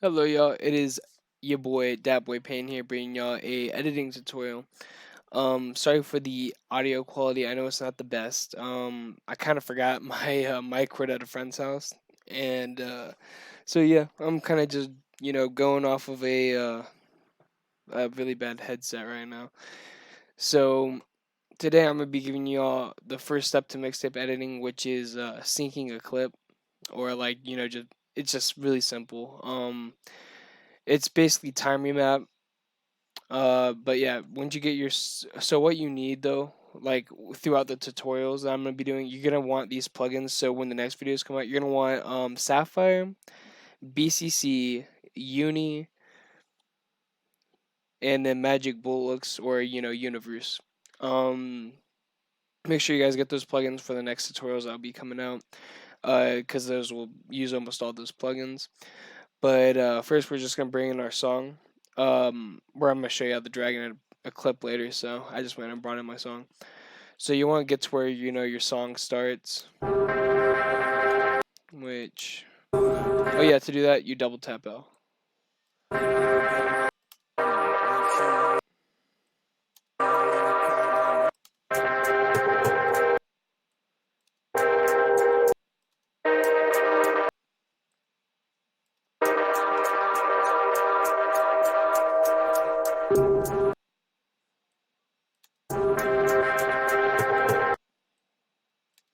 Hello, y'all. It is your boy Dat Boy Payne here, bringing y'all a editing tutorial. Sorry for the audio quality. I know it's not the best. I kind of forgot my mic at a friend's house, and so yeah, I'm kind of just going off of a really bad headset right now. So today I'm gonna be giving y'all the first step to mixtape editing, which is syncing a clip, or like just it's just really simple. It's basically time remap. But yeah, once you get so what you need though, like throughout the tutorials that I'm gonna be doing, you're gonna want these plugins. So when the next videos come out, you're gonna want Sapphire, BCC, Uni, and then Magic Bullocks or Universe. Um, Make sure you guys get those plugins for the next tutorials that'll be coming out. Because those will use almost all those plugins. But first, we're just gonna bring in our song. Where I'm gonna show you how to drag in a clip later. So I just went and brought in my song. So you want to get to where your song starts. Which, oh yeah, to do that you double tap L.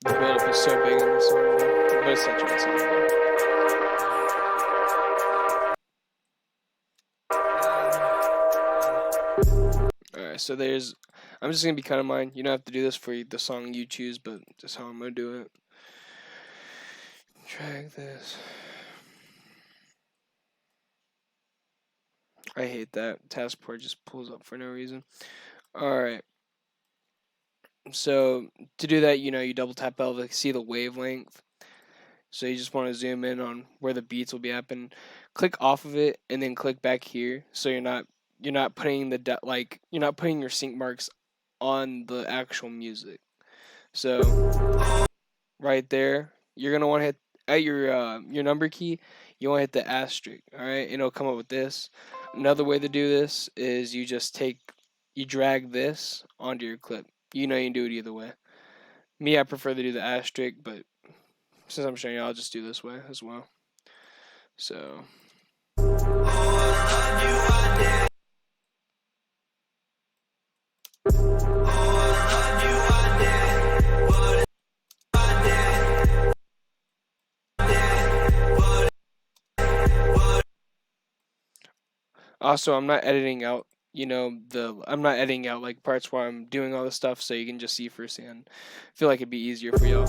The build-up is so big in this song, but it's such a good song. Alright, so I'm just gonna be kind of mine. You don't have to do this for the song you choose, but that's how I'm gonna do it. Drag this. I hate that taskbar just pulls up for no reason. Alright, so to do that, you double tap L to see the wavelength. So you just want to zoom in on where the beats will be happening. Click off of it and then click back here. So you're not putting you're not putting your sync marks on the actual music. So right there, you're gonna want to hit at your number key. You want to hit the asterisk. All right, and it'll come up with this. Another way to do this is you drag this onto your clip. You can do it either way. Me, I prefer to do the asterisk, but since I'm showing you, I'll just do this way as well. So also, I'm not editing out like parts where I'm doing all this stuff, so you can just see firsthand. I feel like it'd be easier for y'all.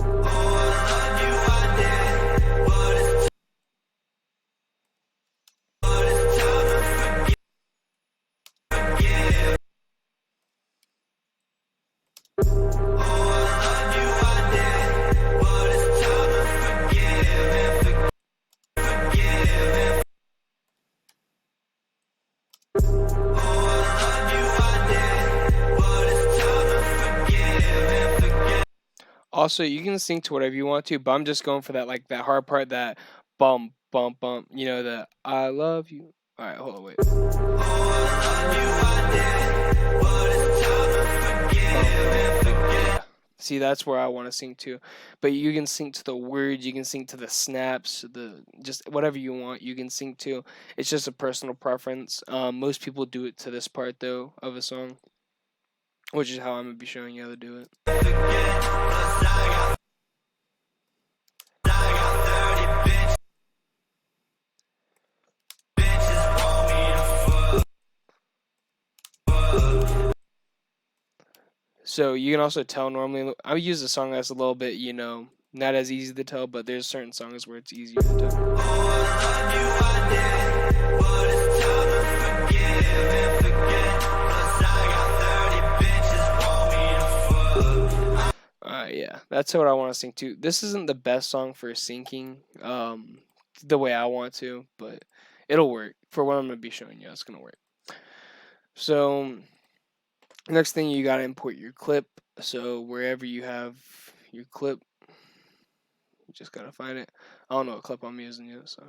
Also, you can sync to whatever you want to, but I'm just going for that hard part, that bump, bump, bump. The I love you. All right, hold on, wait. Yeah. See, that's where I want to sync to, but you can sync to the words, you can sync to the snaps, the just whatever you want, you can sync to. It's just a personal preference. Most people do it to this part though of a song, which is how I'm gonna be showing you how to do it. So you can also tell normally. I use a song that's a little bit, not as easy to tell, but there's certain songs where it's easier to tell. Yeah, that's what I want to sync to. This isn't the best song for syncing, the way I want to, but it'll work for what I'm gonna be showing you. It's gonna work. So next thing, you gotta import your clip. So wherever you have your clip, you just gotta find it. I don't know what clip I'm using yet, so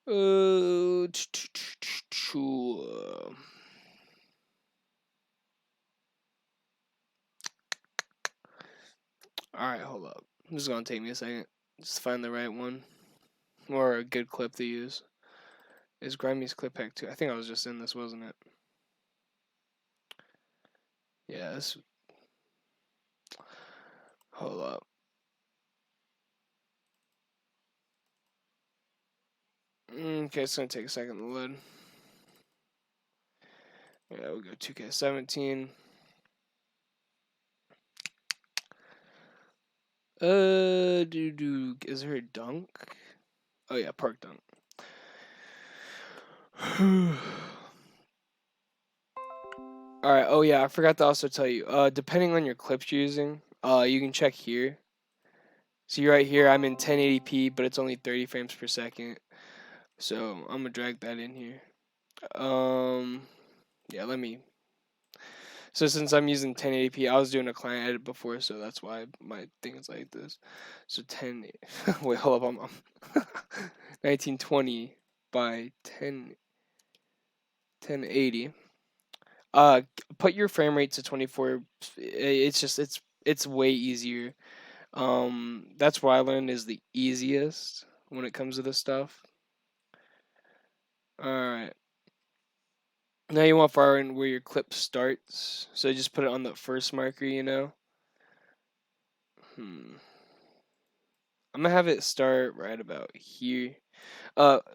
Uh, Alright, hold up. This is gonna take me a second. Just find the right one. Or a good clip to use. Is Grimey's clip hack too? I think I was just in this, wasn't it? Yeah, this. Hold up. Okay, it's gonna take a second to load. Yeah, we'll go 2K17. Is there a dunk? Oh yeah, park dunk. All right. Oh yeah, I forgot to also tell you. Depending on your clips you're using, you can check here. See right here, I'm in 1080p, but it's only 30 frames per second. So I'm gonna drag that in here. Yeah, let me. So since I'm using 1080p, I was doing a client edit before, so that's why my thing is like this. So 10. Wait, hold up. I'm 1920 by 1080. Put your frame rate to 24. It's way easier. That's where I learned is the easiest when it comes to this stuff. All right. Now you want far in where your clip starts. So just put it on the first marker, you know. I'm gonna have it start right about here.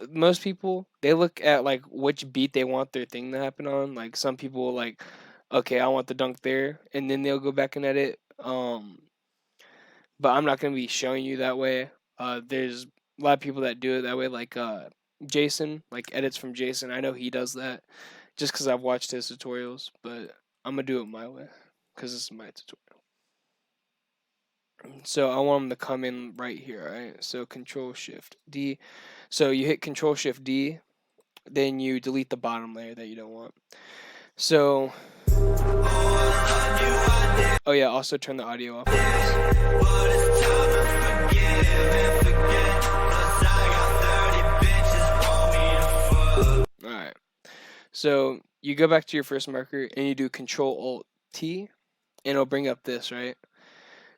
Most people they look at like which beat they want their thing to happen on. Like some people like, okay, I want the dunk there, and then they'll go back and edit. But I'm not gonna be showing you that way. There's a lot of people that do it that way, like Jason, like edits from Jason. I know he does that just because I've watched his tutorials, but I'm gonna do it my way because this is my tutorial. So I want him to come in right here, right? So Control Shift D. So you hit Control Shift D, then you delete the bottom layer that you don't want. So, oh yeah, also turn the audio off. All right. So you go back to your first marker and you do Control Alt T, and it'll bring up this, right?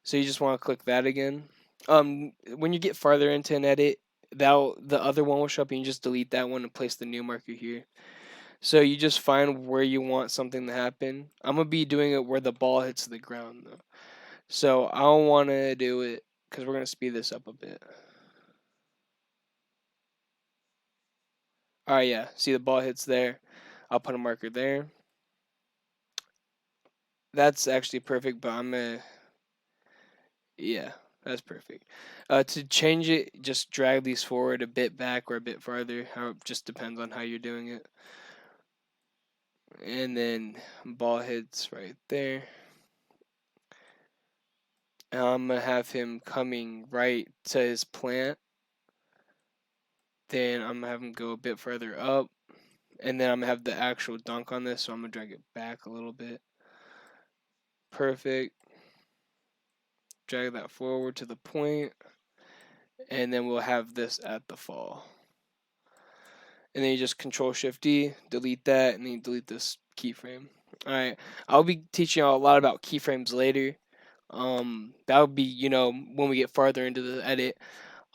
So you just want to click that again. When you get farther into an edit, the other one will show up, and you just delete that one and place the new marker here. So you just find where you want something to happen. I'm gonna be doing it where the ball hits the ground though. So I don't want to do it because we're gonna speed this up a bit. All right, yeah. See the ball hits there. I'll put a marker there. That's actually perfect, but I'm gonna. Yeah, that's perfect. To change it, just drag these forward a bit back or a bit farther. How it just depends on how you're doing it. And then ball hits right there. And I'm gonna have him coming right to his plant. Then I'm gonna have him go a bit further up. And then I'm gonna have the actual dunk on this, so I'm gonna drag it back a little bit. Perfect. Drag that forward to the point. And then we'll have this at the fall. And then you just Control Shift D, delete that, and then you delete this keyframe. All right, I'll be teaching y'all a lot about keyframes later. That would be when we get farther into the edit.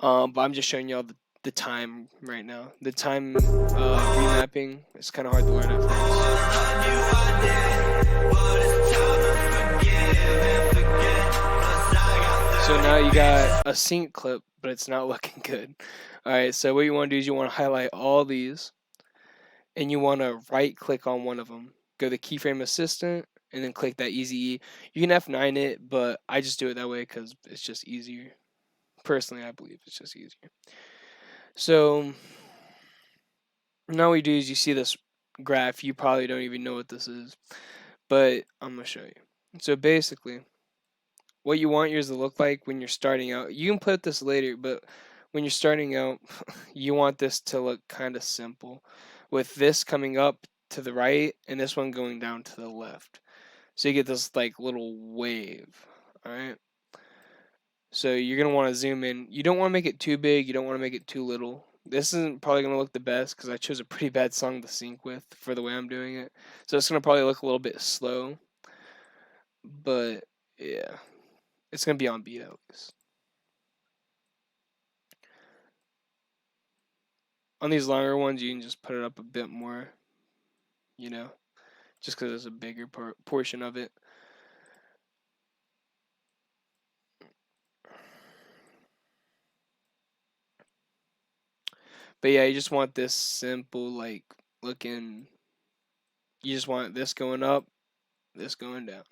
But I'm just showing y'all the time right now. The time remapping. It's kind of hard to learn at first. So now you got a sync clip, but it's not looking good. All right, so what you want to do is you want to highlight all these, and you want to right click on one of them. Go to keyframe assistant, and then click that easy E. You can F9 it, but I just do it that way because it's just easier. Personally, I believe it's just easier. So now what we do is you see this graph. You probably don't even know what this is, but I'm going to show you. So basically, what you want yours to look like when you're starting out, you can put this later, but when you're starting out, you want this to look kind of simple, with this coming up to the right and this one going down to the left. So you get this like little wave, all right? So you're going to want to zoom in. You don't want to make it too big, you don't want to make it too little, This isn't probably gonna look the best because I chose a pretty bad song to sync with for the way I'm doing it. So it's gonna probably look a little bit slow, but yeah, it's gonna be on beat at least. On these longer ones, you can just put it up a bit more, you know, just because it's a bigger portion of it. But yeah, you just want this simple, like, looking. You just want this going up, this going down.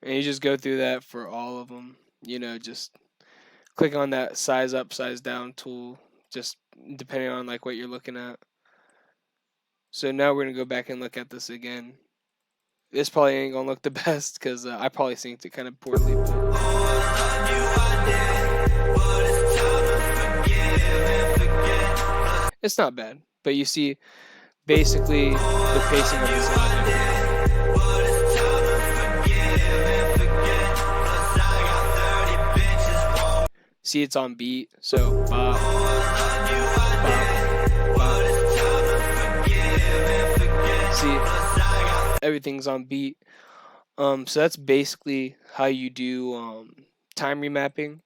And you just go through that for all of them. You know, just click on that size up, size down tool, just depending on like what you're looking at. So now we're gonna go back and look at this again. This probably ain't gonna look the best because I probably synced it kind of poorly. It's not bad, but you see, basically the pacing of this logic. See, it's on beat, so bop, bop, bop. See, everything's on beat. So that's basically how you do time remapping.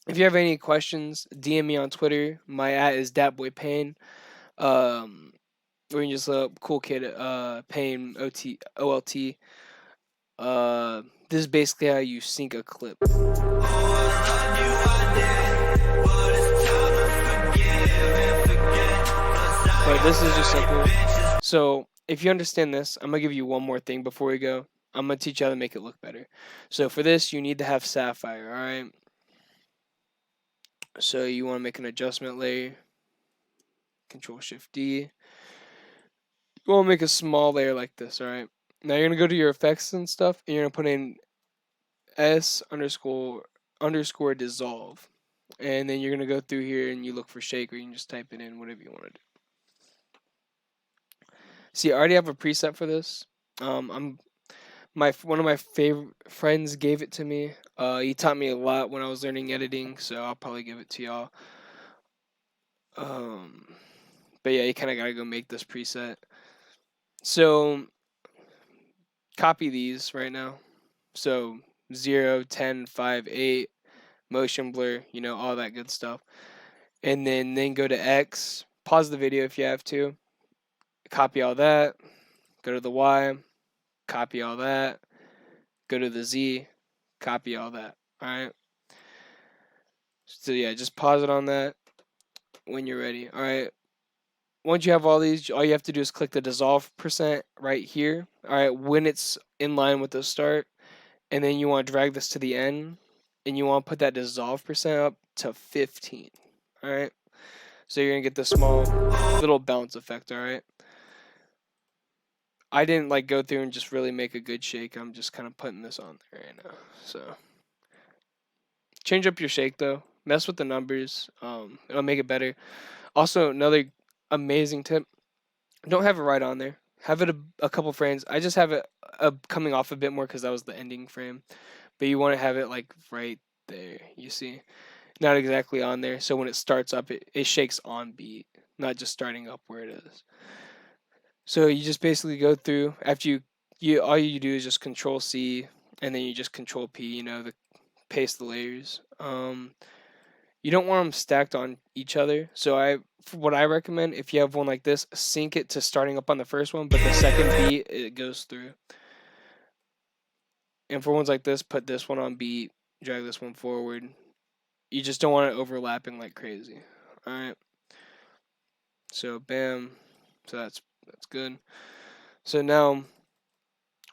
If you have any questions, DM me on Twitter. My @ is datboypain. Or you can just look cool kid Pain OLT. This is basically how you sync a clip. But this is just simple. So if you understand this, I'm gonna give you one more thing before we go. I'm gonna teach you how to make it look better. So for this, you need to have Sapphire. All right. So you want to make an adjustment layer. Control Shift D. You want to make a small layer like this. All right. Now you're gonna go to your effects and stuff, and you're gonna put in S underscore dissolve, and then you're gonna go through here and you look for shake, or you can just type it in, whatever you want to do. See, I already have a preset for this. One of my favorite friends gave it to me. He taught me a lot when I was learning editing, so I'll probably give it to y'all. But yeah, you kind of gotta go make this preset. So copy these right now. So 0, 10, 5, 8, motion blur, you know, all that good stuff. And then go to X, pause the video if you have to, copy all that, go to the Y, copy all that, go to the Z, copy all that. All right. So yeah, just pause it on that when you're ready. All right. Once you have all these, all you have to do is click the dissolve percent right here. All right, when it's in line with the start, and then you want to drag this to the end, and you want to put that dissolve percent up to 15. All right. So you're gonna get this small little bounce effect. All right. I didn't like go through and just really make a good shake. I'm just kind of putting this on there right now. So change up your shake though. Mess with the numbers. It'll make it better. Also, another amazing tip: don't have it right on there. Have it a couple frames. I just have it coming off a bit more because that was the ending frame. But you want to have it like right there. You see, not exactly on there. So when it starts up, it shakes on beat, not just starting up where it is. So you just basically go through after you all you do is just Control C and then you just Control P. You know, the paste the layers. You don't want them stacked on each other. So what I recommend, if you have one like this, sync it to starting up on the first one, but the second beat it goes through. And for ones like this, put this one on beat, drag this one forward. You just don't want it overlapping like crazy. All right. So bam. So that's good. So now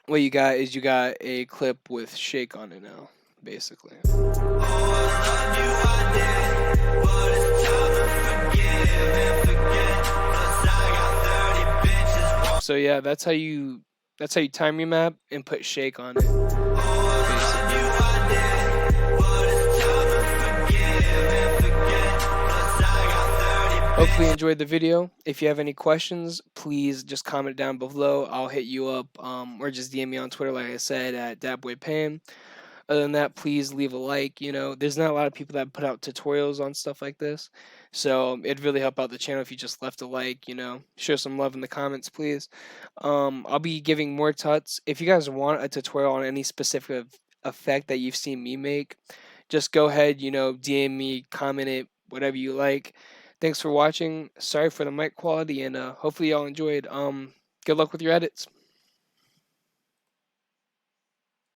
what you got is you got a clip with shake on it now, basically. So yeah, that's how you time remap and put shake on it. Basically. Hopefully you enjoyed the video. If you have any questions, please just comment down below. I'll hit you up or just DM me on Twitter, like I said, at datboypain. Other than that, please leave a like. There's not a lot of people that put out tutorials on stuff like this. So it'd really help out the channel if you just left a like, show some love in the comments, please. I'll be giving more tuts. If you guys want a tutorial on any specific effect that you've seen me make, just go ahead, DM me, comment it, whatever you like. Thanks for watching. Sorry for the mic quality, and hopefully y'all enjoyed. Good luck with your edits.